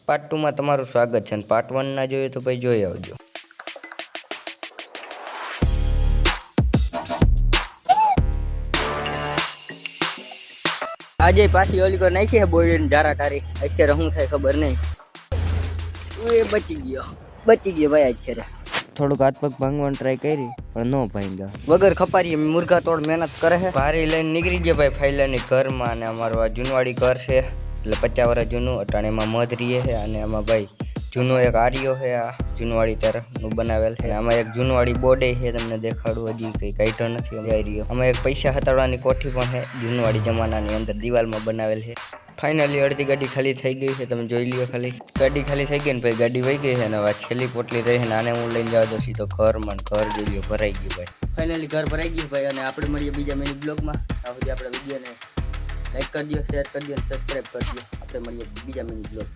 Part 2 માં તમારું સ્વાગત છે અને પાર્ટ 1 ના જોઈએ તો ભાઈ જોઈ આવજો। આજે પાછી ઓલી કો નાખી હે બોયડી જારા તારી અત્યારે શું થાય ખબર નહીં। એ બચી ગયો ભાઈ અત્યારે થોડુંક હાથ પગ ભાંગવાની ટ્રાય કરી પણ નો ભાંગ્યા વગર ખપારી મુર્ગા તોડ મહેનત કરે છે। ભારી લઈને નીકળી ગયા ભાઈ ફાઈલાની ઘરમાં અને અમારું આ જૂનવાડી ઘર છે એટલે 50 વર્ષ જૂનું અટાણે એમાં મધ રીએ છે અને આમાં ભાઈ જૂનો એક આર્યો છે આ જૂનવાડી તરફનું બનાવેલ છે। આમાં એક જૂનવાડી બોર્ડે છે તમને દેખાડું હજી કંઈ કાઢ્યો નથી આર્યો। આમાં એક પૈસા હટાડવાની કોઠી પણ છે જૂનવાડી જમાનાની અંદર દિવાલમાં બનાવેલ છે। ફાઇનલી અડધી ગાડી ખાલી થઈ ગઈ છે તમે જોઈ લ્યો ખાલી ગાડી ખાલી થઈ ગઈ ને ભાઈ ગાડી વહી ગઈ છે ને હવે છેલ્લી પોટલી રહી છે ને આને હું લઈને જાવ તો સીધો ઘરમાં ઘર જોઈ લ્યો ભરાઈ ગયું ભાઈ ફાઇનલી ઘર ભરાઈ ગયું ભાઈ। અને આપણે મળીએ બીજા મિની બ્લોગમાં ત્યાં સુધી આપણે વિડીયોને લાઈક કરી દો શેર કરી દો અને સબસ્ક્રાઈબ કરી દો। આપણે મળીએ બીજા મિની બ્લોગ।